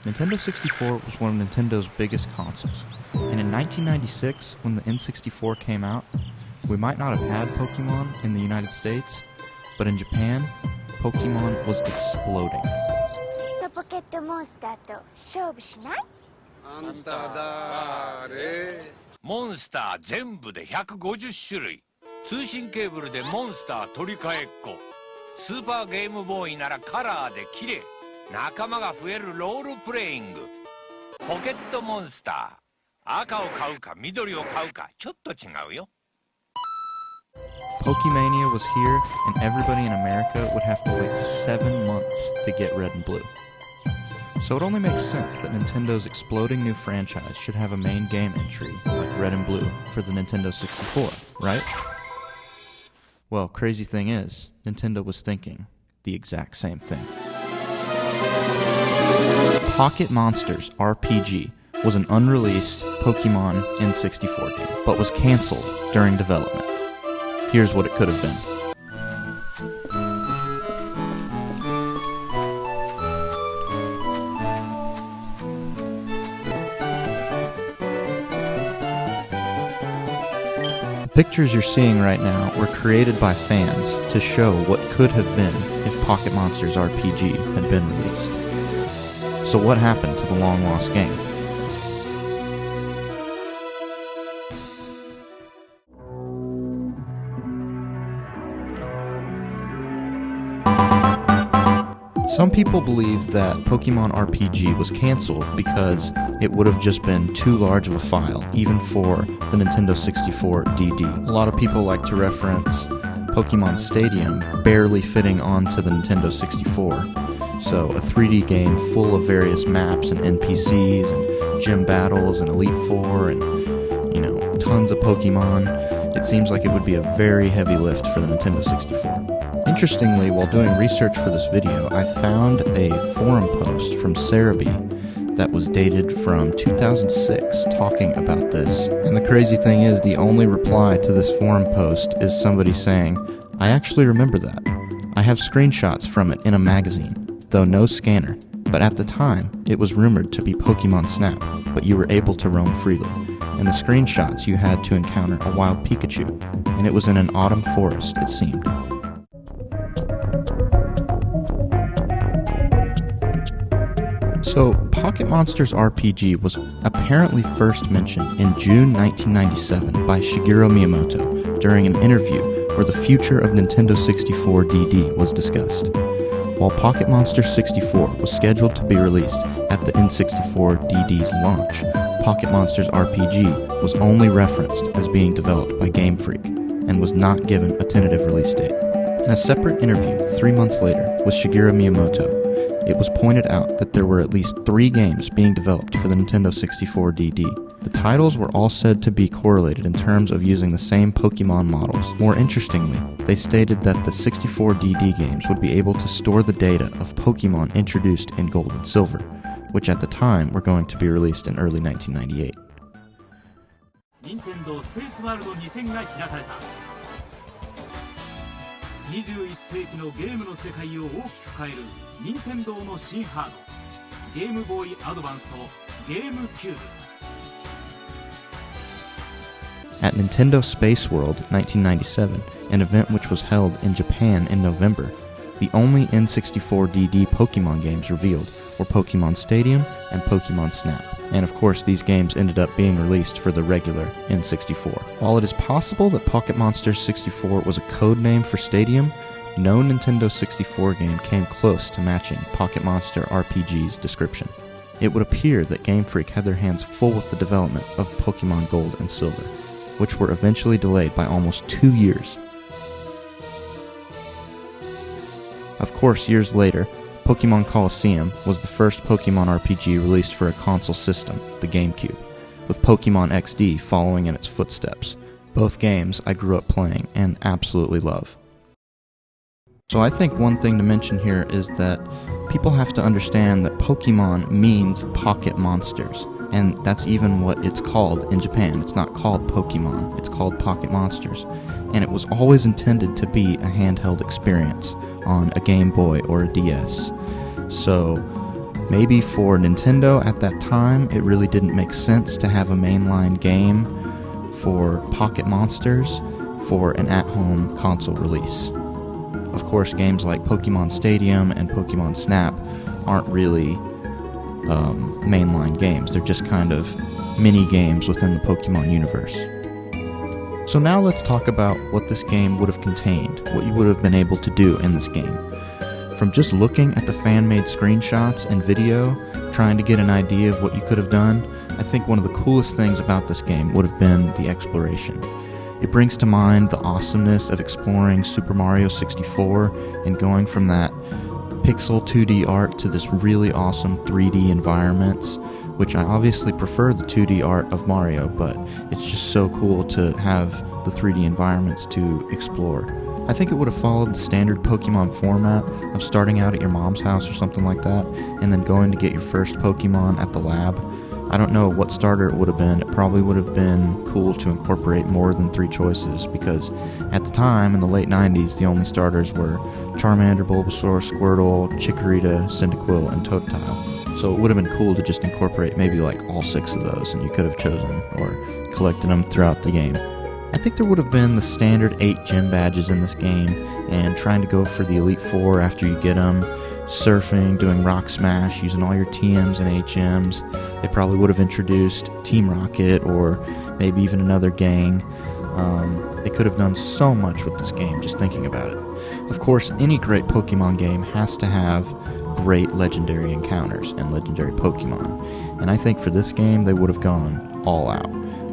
Nintendo 64 was one of Nintendo's biggest consoles, and in 1996, when the N64 came out, we might not have had Pokemon in the United States, but in Japan, Pokemon was exploding. ポケットモンスターと勝負しない？あんただーれ？モンスター全部で150種類。通信ケーブルでモンスター取り替えっこ。スーパーゲームボーイならカラーで綺麗。仲間が増えるロールプレイング。ポケットモンスター。赤を買うか緑を買うかちょっと違うよ。Pokemania was here, and everybody in America would have to wait 7 months to get Red and Blue. So it only makes sense that Nintendo's exploding new franchise should have a main game entry, like Red and Blue, for the Nintendo 64, right? Well, crazy thing is, Nintendo was thinking the exact same thing. Pocket Monsters RPG was an unreleased Pokemon N64 game, but was cancelled during development. Here's what it could have been. The pictures you're seeing right now were created by fans to show what could have been if Pocket Monsters RPG had been released. So what happened to the long-lost game? Some people believe that Pokemon RPG was cancelled because it would have just been too large of a file, even for the Nintendo 64 DD. A lot of people like to reference Pokemon Stadium barely fitting onto the Nintendo 64. So a 3D game full of various maps and NPCs and gym battles and Elite Four and, tons of Pokemon. It seems like it would be a very heavy lift for the Nintendo 64. Interestingly, while doing research for this video, I found a forum post from Cerebi that was dated from 2006 talking about this. And the crazy thing is, the only reply to this forum post is somebody saying, "I actually remember that. I have screenshots from it in a magazine, though no scanner. But at the time, it was rumored to be Pokemon Snap, but you were able to roam freely. In the screenshots, you had to encounter a wild Pikachu, and it was in an autumn forest, it seemed." So, Pocket Monsters RPG was apparently first mentioned in June 1997 by Shigeru Miyamoto during an interview where the future of Nintendo 64 DD was discussed. While Pocket Monsters 64 was scheduled to be released at the N64 DD's launch, Pocket Monsters RPG was only referenced as being developed by Game Freak and was not given a tentative release date. In a separate interview 3 months later with Shigeru Miyamoto, it was pointed out that there were at least 3 games being developed for the Nintendo 64 DD. The titles were all said to be correlated in terms of using the same Pokemon models. More interestingly, they stated that the 64 DD games would be able to store the data of Pokemon introduced in Gold and Silver, which at the time were going to be released in early 1998. 21世紀のゲームの世界を大きく変える任天堂の新ハードゲームボーイアドバンスとゲームキューブ At Nintendo Space World 1997, an event which was held in Japan in November, the only N64 DD Pokemon games revealed were Pokemon Stadium and Pokemon Snap. And of course, these games ended up being released for the regular N64. While it is possible that Pocket Monsters 64 was a code name for Stadium, no Nintendo 64 game came close to matching Pocket Monster RPG's description. It would appear that Game Freak had their hands full with the development of Pokémon Gold and Silver, which were eventually delayed by almost 2 years. Of course, years later, Pokemon Colosseum was the first Pokemon RPG released for a console system, the GameCube, with Pokemon XD following in its footsteps. Both games I grew up playing and absolutely love. So I think one thing to mention here is that people have to understand that Pokemon means pocket monsters, and that's even what it's called in Japan. It's not called Pokemon, it's called Pocket Monsters, and it was always intended to be a handheld experience on a Game Boy or a DS. So Maybe for Nintendo at that time, it really didn't make sense to have a mainline game for Pocket Monsters for an at-home console release. Of course, games like Pokemon Stadium and Pokemon Snap aren't really mainline games. They're just kind of mini games within the Pokemon universe. So now let's talk about what this game would have contained, what you would have been able to do in this game. From just looking at the fan-made screenshots and video, trying to get an idea of what you could have done, I think one of the coolest things about this game would have been the exploration. It brings to mind the awesomeness of exploring Super Mario 64 and going from that pixel 2D art to this really awesome 3D environments, which I obviously prefer the 2D art of Mario, but it's just so cool to have the 3D environments to explore. I think it would have followed the standard Pokemon format of starting out at your mom's house or something like that, and then going to get your first Pokemon at the lab. I don't know what starter it would have been. It probably would have been cool to incorporate more than 3 choices, because at the time, in the late 90s, the only starters were Charmander, Bulbasaur, Squirtle, Chikorita, Cyndaquil, and Totodile. So it would have been cool to just incorporate maybe like all 6 of those, and you could have chosen or collected them throughout the game. I think there would have been the standard 8 gym badges in this game, and trying to go for the Elite Four after you get them, surfing, doing Rock Smash, using all your TMs and HMs. They probably would have introduced Team Rocket or maybe even another gang. They could have done so much with this game, just thinking about it. Of course, any great Pokemon game has to have great legendary encounters and legendary Pokemon. And I think for this game, they would have gone all out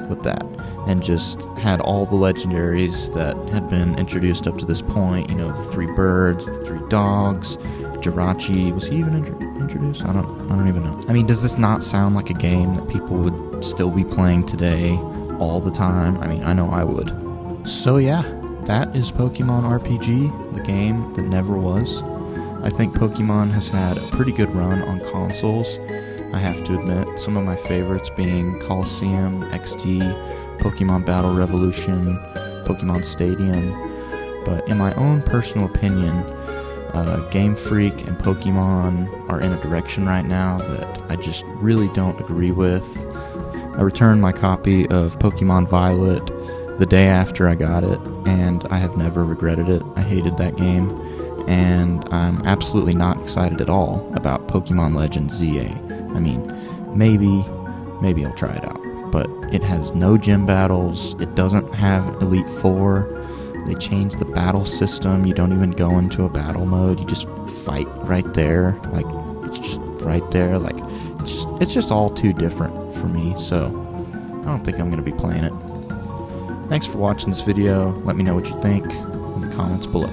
with that and just had all the legendaries that had been introduced up to this point. You know, the 3 birds, the 3 dogs, Jirachi. Was he even introduced? I don't even know. I mean, does this not sound like a game that people would still be playing today all the time? I mean, I know I would. So yeah, that is Pokemon RPG, the game that never was. I think Pokemon has had a pretty good run on consoles, I have to admit. Some of my favorites being Coliseum, XD, Pokemon Battle Revolution, Pokemon Stadium. But in my own personal opinion, Game Freak and Pokemon are in a direction right now that I just really don't agree with. I returned my copy of Pokemon Violet the day after I got it, and I have never regretted it. I hated that game, and I'm absolutely not excited at all about Pokemon Legends ZA. I mean, maybe I'll try it out, but it has no gym battles, it doesn't have Elite Four, they changed the battle system, you don't even go into a battle mode, you just fight right there, like, it's just right there, like, it's just all too different for me, so I don't think I'm going to be playing it. Thanks for watching this video. Let me know what you think in the comments below.